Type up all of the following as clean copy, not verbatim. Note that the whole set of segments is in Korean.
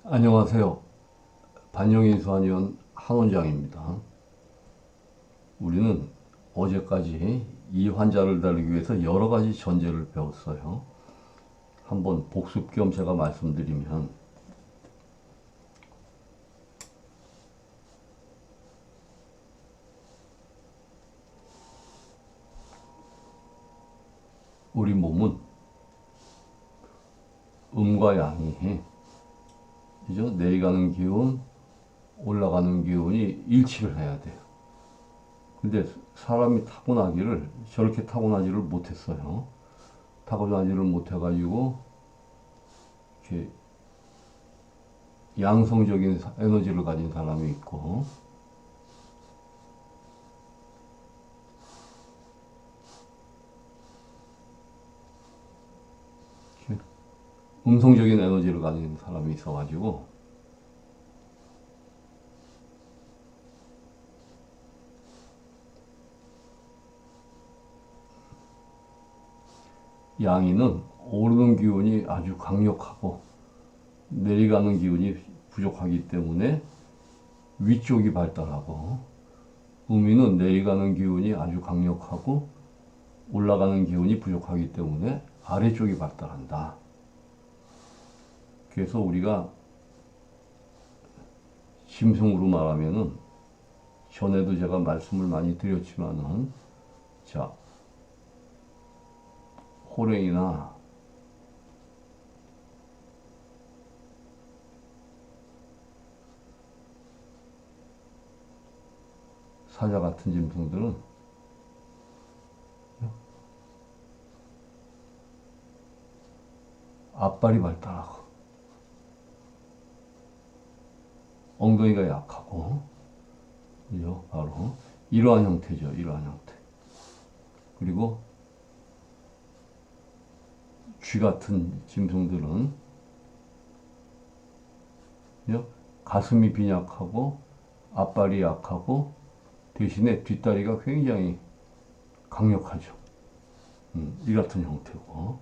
안녕하세요. 반영인수한의원 한원장입니다. 우리는 어제까지 이 환자를 다루기 위해서 여러 가지 전제를 배웠어요. 한번 복습 겸 제가 말씀드리면, 우리 몸은 음과 양이, 그죠? 내려가는 기운, 올라가는 기운이 일치를 해야 돼요. 근데 사람이 타고나기를 저렇게 타고나지를 못했어요. 타고나지를 못해가지고 이렇게 양성적인 에너지를 가진 사람이 있고, 이렇게 음성적인 에너지를 가진 사람이 있어가지고, 양이는 오르는 기운이 아주 강력하고 내려가는 기운이 부족하기 때문에 위쪽이 발달하고, 음이는 내려가는 기운이 아주 강력하고 올라가는 기운이 부족하기 때문에 아래쪽이 발달한다. 그래서 우리가 짐승으로 말하면은, 전에도 제가 말씀을 많이 드렸지만은, 자, 호랭이나 사자 같은 짐승들은 앞발이 발달하고 엉덩이가 약하고, 그죠? 바로 이러한 형태죠. 이러한 형태. 그리고 쥐 같은 짐승들은, 그죠? 가슴이 빈약하고 앞발이 약하고 대신에 뒷다리가 굉장히 강력하죠. 이 같은 형태고.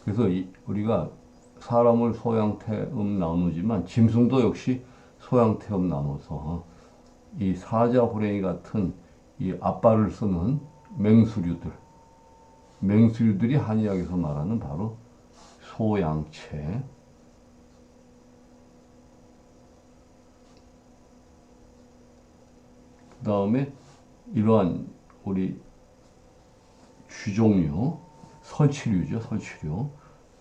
그래서 우리가 사람을 소양태음 나누지만 짐승도 역시 소양태음 나눠서 이 사자, 호랭이 같은 이 앞발을 쓰는 맹수류들이 한의학에서 말하는 바로 소양체. 그 다음에 이러한 우리 쥐종류, 설치류죠, 설치류.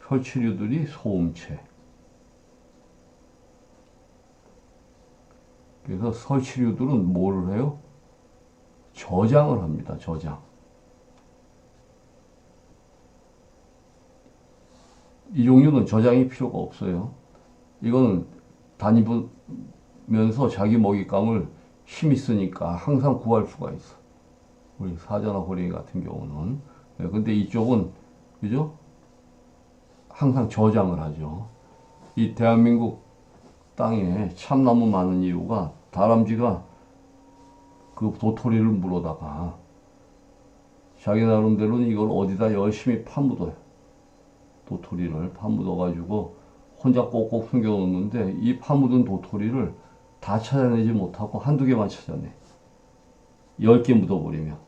설치류들이 소음체. 그래서 설치류들은 뭐를 해요? 저장을 합니다, 저장. 이 종류는 저장이 필요가 없어요. 이거는 다니면서 자기 먹잇감을 힘이 쓰니까 항상 구할 수가 있어. 우리 사자나 호랭이 같은 경우는. 네, 근데 이쪽은, 그죠? 항상 저장을 하죠. 이 대한민국 땅에 참나무 많은 이유가 다람쥐가 그 도토리를 물어다가 자기 나름대로는 이걸 어디다 열심히 파묻어요. 도토리를 파묻어가지고 혼자 꼭꼭 숨겨놓는데, 이 파묻은 도토리를 다 찾아내지 못하고 한두 개만 찾아내. 10개 묻어버리면.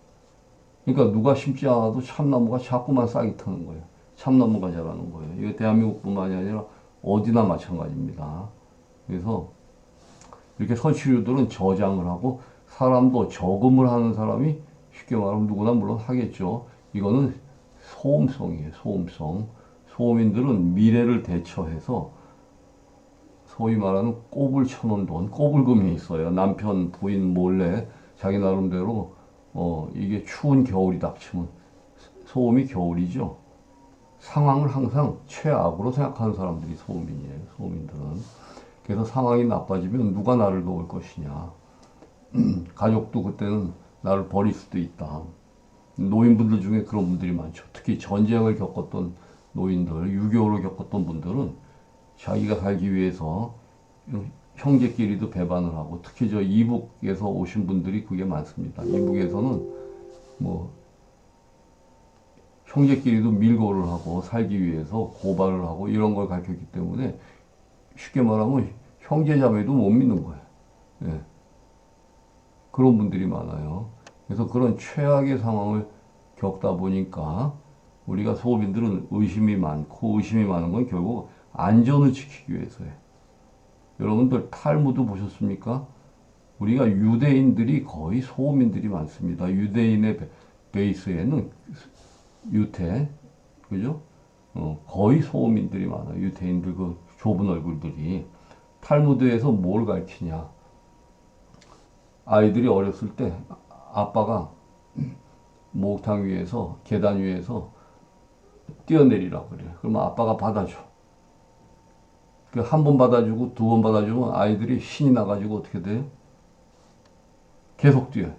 그러니까 누가 심지 않아도 참나무가 자꾸만 싹이 트는 거예요. 참나무가 자라는 거예요. 이거 대한민국뿐만이 아니라 어디나 마찬가지입니다. 그래서 이렇게 설치류들은 저장을 하고, 사람도 저금을 하는 사람이 쉽게 말하면 누구나 물론 하겠죠. 이거는 소음성이에요. 소음성. 소음인들은 미래를 대처해서 소위 말하는 꼽을 쳐놓은 돈, 꼽을금이 있어요. 남편, 부인 몰래 자기 나름대로 이게 추운 겨울이 닥치면, 소음이 겨울이죠. 상황을 항상 최악으로 생각하는 사람들이 소음인이에요. 소음인들은. 그래서 상황이 나빠지면 누가 나를 도울 것이냐. 가족도 그때는 나를 버릴 수도 있다. 노인분들 중에 그런 분들이 많죠. 특히 전쟁을 겪었던 노인들, 6.25를 겪었던 분들은 자기가 살기 위해서 형제끼리도 배반을 하고, 특히 저 이북에서 오신 분들이 그게 많습니다. 이북에서는 뭐 형제끼리도 밀고를 하고 살기 위해서 고발을 하고 이런 걸 가르쳤기 때문에, 쉽게 말하면 형제자매도 못 믿는 거예요. 예. 그런 분들이 많아요. 그래서 그런 최악의 상황을 겪다 보니까 우리가 소비인들은 의심이 많고 의심이 많은 건 결국 안전을 지키기 위해서예요. 여러분들 탈무드 보셨습니까? 우리가 유대인들이 거의 소민들이 많습니다. 유대인의 베이스에는 유태, 그죠? 거의 소민들이 많아요. 유태인들 그 좁은 얼굴들이. 탈무드에서 뭘 가르치냐? 아이들이 어렸을 때 아빠가 목욕탕 위에서 계단 위에서 뛰어내리라고 그래요. 그러면 아빠가 받아줘. 그 한 번 받아주고 두 번 받아주면 아이들이 신이 나가지고 어떻게 돼요? 계속 뛰어요.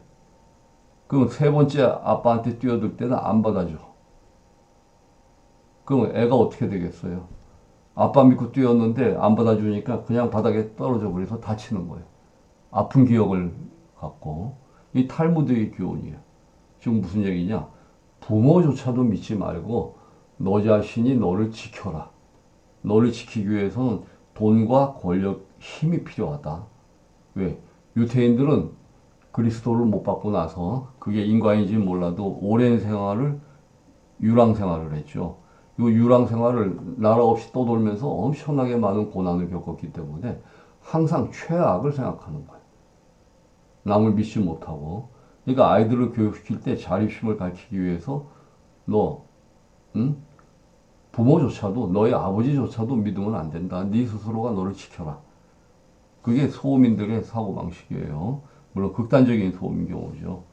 그럼 세 번째 아빠한테 뛰어들 때는 안 받아줘. 그럼 애가 어떻게 되겠어요? 아빠 믿고 뛰었는데 안 받아주니까 그냥 바닥에 떨어져 버려서 다치는 거예요. 아픈 기억을 갖고. 이 탈무드의 교훈이에요. 지금 무슨 얘기냐? 부모조차도 믿지 말고 너 자신이 너를 지켜라. 너를 지키기 위해서는 돈과 권력, 힘이 필요하다. 왜? 유태인들은 그리스도를 못 받고 나서 그게 인과인지 몰라도 오랜 생활을 유랑 생활을 했죠. 이 유랑 생활을 나라 없이 떠돌면서 엄청나게 많은 고난을 겪었기 때문에 항상 최악을 생각하는 거예요. 남을 믿지 못하고. 그러니까 아이들을 교육시킬 때 자립심을 가르치기 위해서 너, 응? 부모조차도 너의 아버지조차도 믿으면 안 된다. 네 스스로가 너를 지켜라. 그게 소민들의 사고방식이에요. 물론 극단적인 소민 경우죠.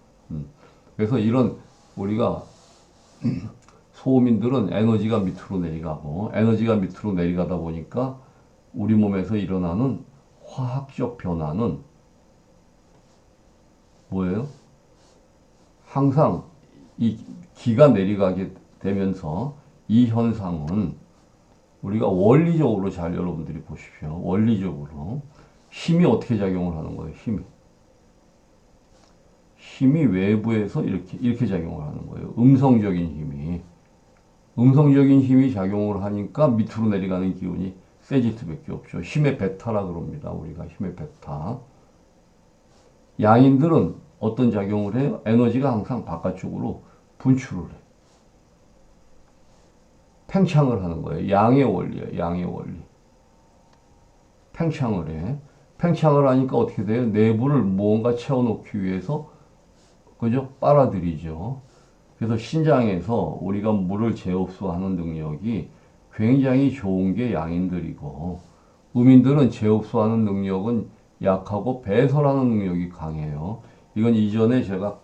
그래서 이런 우리가 소민들은 에너지가 밑으로 내려가고 에너지가 밑으로 내려가다 보니까 우리 몸에서 일어나는 화학적 변화는 뭐예요? 항상 이 기가 내려가게 되면서 이 현상은 우리가 원리적으로 잘 여러분들이 보십시오. 원리적으로 힘이 어떻게 작용을 하는 거예요? 힘이 외부에서 이렇게 작용을 하는 거예요. 음성적인 힘이 작용을 하니까 밑으로 내려가는 기운이 세지트밖에 없죠. 힘의 베타라 그럽니다. 우리가 힘의 베타. 양인들은 어떤 작용을 해요? 에너지가 항상 바깥쪽으로 분출을 해요. 팽창을 하는 거예요. 양의 원리예요. 양의 원리. 팽창을 해. 팽창을 하니까 어떻게 돼요? 내부를 무언가 채워놓기 위해서 그죠? 빨아들이죠. 그래서 신장에서 우리가 물을 재흡수하는 능력이 굉장히 좋은 게 양인들이고 음인들은 재흡수하는 능력은 약하고 배설하는 능력이 강해요. 이건 이전에 제가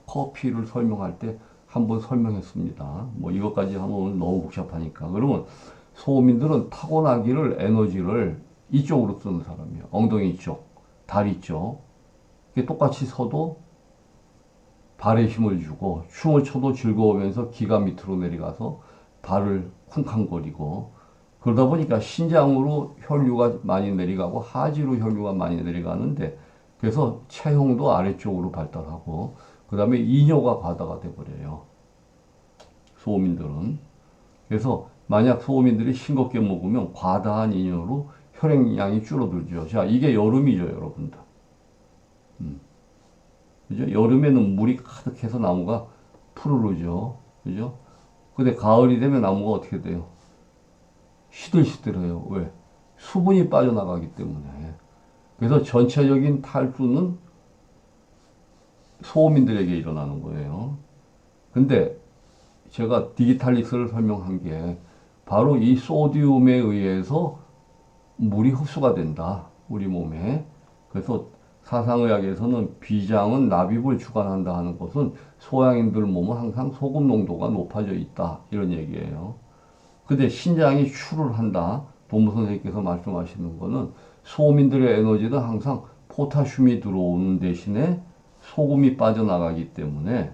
커피를 설명할 때 한번 설명했습니다. 뭐 이것까지 하면 너무 복잡하니까. 그러면 소음인들은 타고나기를 에너지를 이쪽으로 쓰는 사람이에요. 엉덩이 쪽, 다리 쪽. 똑같이 서도 발에 힘을 주고 춤을 춰도 즐거우면서 기가 밑으로 내려가서 발을 쿵쾅거리고 그러다 보니까 신장으로 혈류가 많이 내려가고 하지로 혈류가 많이 내려가는데 그래서 체형도 아래쪽으로 발달하고 그 다음에 이뇨가 과다가 돼버려요. 소음인들은. 그래서 만약 소음인들이 싱겁게 먹으면 과다한 이뇨로 혈액량이 줄어들죠. 자, 이게 여름이죠, 여러분들. 그죠? 여름에는 물이 가득해서 나무가 푸르르죠. 그죠? 근데 가을이 되면 나무가 어떻게 돼요? 시들시들해요. 왜? 수분이 빠져나가기 때문에. 그래서 전체적인 탈수는 소음인들에게 일어나는 거예요. 근데 제가 디지탈리스를 설명한 게 바로 이 소디움에 의해서 물이 흡수가 된다. 우리 몸에. 그래서 사상의학에서는 비장은 납입을 주관한다 하는 것은 소양인들 몸은 항상 소금 농도가 높아져 있다. 이런 얘기예요. 근데 신장이 추를 한다. 본부 선생님께서 말씀하시는 거는 소민들의 에너지는 항상 포타슘이 들어오는 대신에 소금이 빠져나가기 때문에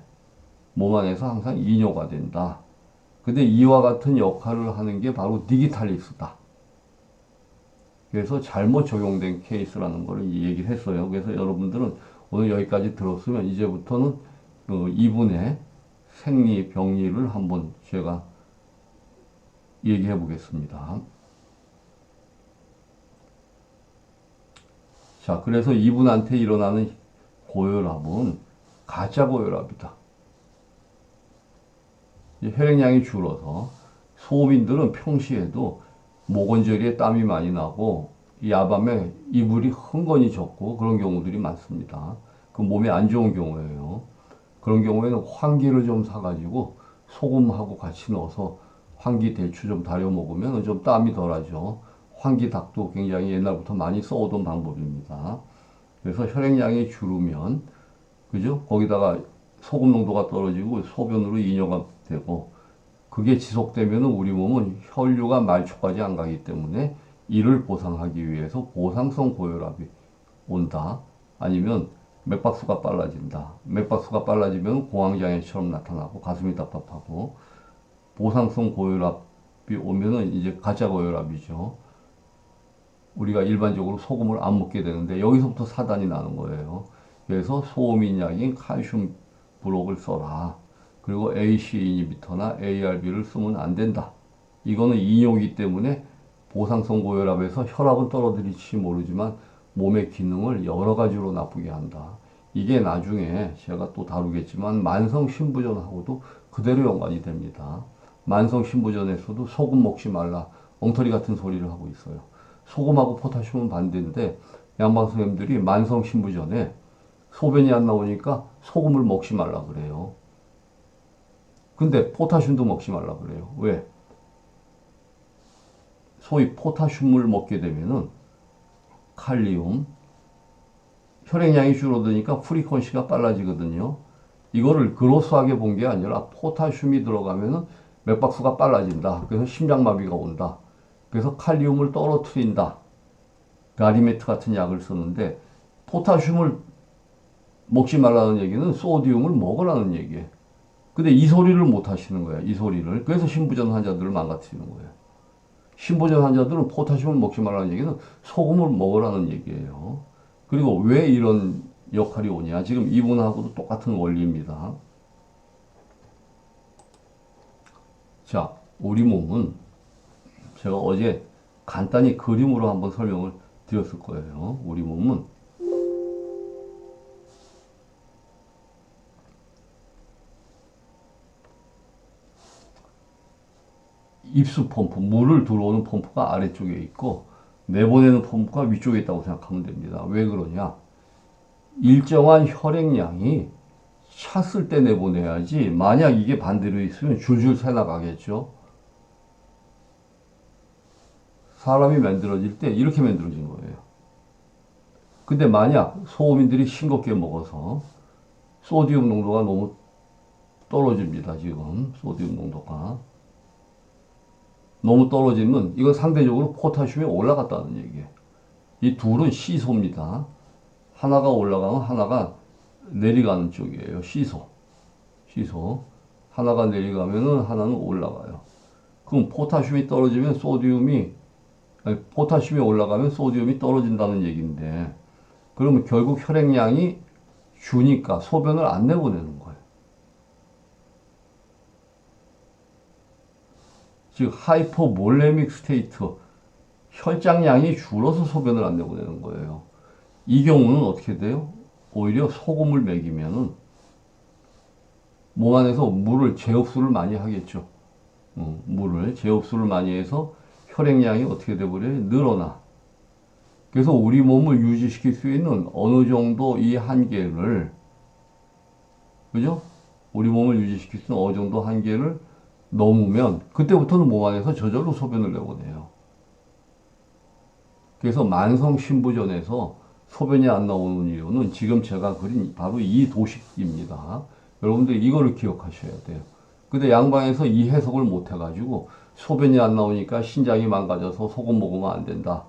몸 안에서 항상 이뇨가 된다. 근데 이와 같은 역할을 하는 게 바로 디기탈리스다. 그래서 잘못 적용된 케이스라는 걸 얘기를 했어요. 그래서 여러분들은 오늘 여기까지 들었으면 이제부터는 이분의 생리, 병리를 한번 제가 얘기해 보겠습니다. 자, 그래서 이분한테 일어나는 고혈압은 가짜 고혈압이다. 혈액량이 줄어서 소민들은 평시에도 목원저리에 땀이 많이 나고 야밤에 이불이 흥건히 젖고 그런 경우들이 많습니다. 그 몸에 안 좋은 경우예요. 그런 경우에는 황기를 좀 사가지고 소금하고 같이 넣어서 황기 대추 좀 달여 먹으면 좀 땀이 덜하죠. 황기닭도 굉장히 옛날부터 많이 써오던 방법입니다. 그래서 혈액량이 줄으면, 그죠? 거기다가 소금 농도가 떨어지고 소변으로 이뇨가 되고, 그게 지속되면 우리 몸은 혈류가 말초까지 안 가기 때문에 이를 보상하기 위해서 보상성 고혈압이 온다. 아니면 맥박수가 빨라진다. 맥박수가 빨라지면 공황장애처럼 나타나고 가슴이 답답하고 보상성 고혈압이 오면은 이제 가짜 고혈압이죠. 우리가 일반적으로 소금을 안 먹게 되는데 여기서부터 사단이 나는 거예요. 그래서 소음인약인 칼슘 블록을 써라. 그리고 AC 이니비터나 ARB를 쓰면 안 된다. 이거는 이뇨이기 때문에 보상성 고혈압에서 혈압은 떨어뜨릴지 모르지만 몸의 기능을 여러 가지로 나쁘게 한다. 이게 나중에 제가 또 다루겠지만 만성 신부전하고도 그대로 연관이 됩니다. 만성 신부전에서도 소금 먹지 말라. 엉터리 같은 소리를 하고 있어요. 소금하고 포타슘은 반대인데 양반 선생님들이 만성 신부전에 소변이 안 나오니까 소금을 먹지 말라 그래요. 근데 포타슘도 먹지 말라 그래요. 왜? 소위 포타슘을 먹게 되면은 칼리움, 혈액량이 줄어드니까 프리퀀시가 빨라지거든요. 이거를 그로스하게 본 게 아니라 포타슘이 들어가면은 맥박수가 빨라진다. 그래서 심장마비가 온다. 그래서 칼리움을 떨어뜨린다. 가리메트 같은 약을 쓰는데 포타슘을 먹지 말라는 얘기는 소디움을 먹으라는 얘기예요. 근데 이 소리를 못 하시는 거야. 이 소리를. 그래서 신부전 환자들을 망가뜨리는 거예요. 신부전 환자들은 포타슘을 먹지 말라는 얘기는 소금을 먹으라는 얘기예요. 그리고 왜 이런 역할이 오냐. 지금 이분하고도 똑같은 원리입니다. 자, 우리 몸은 제가 어제 간단히 그림으로 한번 설명을 드렸을 거예요. 우리 몸은 입수 펌프, 물을 들어오는 펌프가 아래쪽에 있고 내보내는 펌프가 위쪽에 있다고 생각하면 됩니다. 왜 그러냐? 일정한 혈액량이 찼을 때 내보내야지 만약 이게 반대로 있으면 줄줄 새나가겠죠. 사람이 만들어질 때 이렇게 만들어진 거예요. 근데 만약 소민들이 싱겁게 먹어서 소디움 농도가 너무 떨어집니다. 지금 소디움 농도가 너무 떨어지면 이건 상대적으로 포타슘이 올라갔다는 얘기예요. 이 둘은 시소입니다. 하나가 올라가면 하나가 내려가는 쪽이에요. 시소. 하나가 내려가면은 하나는 올라가요. 그럼 포타슘이 떨어지면 포타슘이 올라가면 소디움이 떨어진다는 얘기인데, 그러면 결국 혈액량이 주니까 소변을 안 내보내는 거예요. 즉 하이포몰레믹 스테이트, 혈장량이 줄어서 소변을 안 내보내는 거예요. 이 경우는 어떻게 돼요? 오히려 소금을 먹이면은 몸 안에서 물을 재흡수를 많이 하겠죠. 물을 재흡수를 많이 해서 혈액량이 어떻게 돼버려요? 늘어나. 그래서 우리 몸을 유지시킬 수 있는 어느 정도 이 한계를, 그죠? 우리 몸을 유지시킬 수 있는 어느 정도 한계를 넘으면 그때부터는 몸 안에서 저절로 소변을 내보내요. 그래서 만성 신부전에서 소변이 안 나오는 이유는 지금 제가 그린 바로 이 도식입니다. 여러분들 이거를 기억하셔야 돼요. 근데 양방에서 이 해석을 못 해가지고 소변이 안 나오니까 신장이 망가져서 소금 먹으면 안 된다.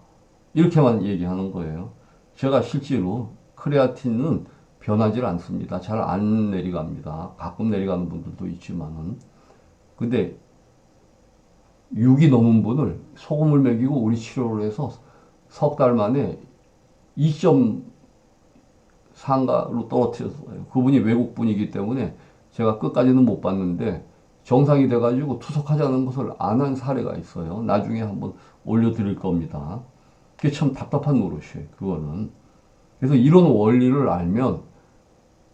이렇게만 얘기하는 거예요. 제가 실제로 크레아틴은 변하지 않습니다. 잘 안 내려갑니다. 가끔 내려가는 분들도 있지만은. 근데 6이 넘은 분을 소금을 먹이고 우리 치료를 해서 석 달 만에 2.4가로 떨어뜨렸어요. 그분이 외국 분이기 때문에 제가 끝까지는 못 봤는데 정상이 돼가지고 투석하자는 것을 안 한 사례가 있어요. 나중에 한번 올려드릴 겁니다. 그게 참 답답한 노릇이에요. 그거는. 그래서 이런 원리를 알면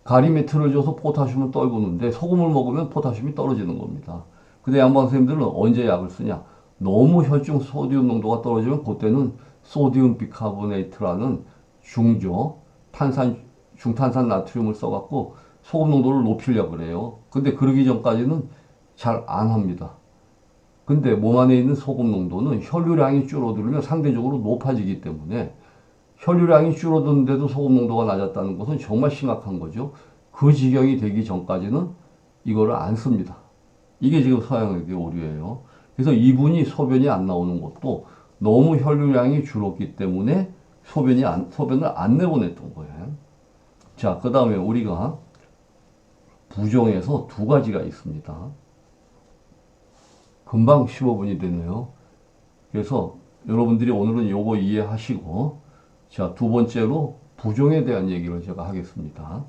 가림에 틀어져서 포타슘을 떨구는데 소금을 먹으면 포타슘이 떨어지는 겁니다. 근데 양반 선생님들은 언제 약을 쓰냐? 너무 혈중 소디움 농도가 떨어지면 그때는 소디움 비카보네이트라는 중조, 중탄산 나트륨을 써갖고 소금 농도를 높이려고 그래요. 근데 그러기 전까지는 잘 안 합니다. 근데 몸 안에 있는 소금 농도는 혈류량이 줄어들면 상대적으로 높아지기 때문에 혈류량이 줄어드는데도 소금 농도가 낮았다는 것은 정말 심각한 거죠. 그 지경이 되기 전까지는 이거를 안 씁니다. 이게 지금 서양의학의 오류예요. 그래서 이분이 소변이 안 나오는 것도 너무 혈류량이 줄었기 때문에 소변을 안 내보냈던 거예요. 자, 그 다음에 우리가 부종에서 두 가지가 있습니다. 금방 15분이 되네요. 그래서 여러분들이 오늘은 요거 이해하시고, 자, 두 번째로 부종에 대한 얘기를 제가 하겠습니다.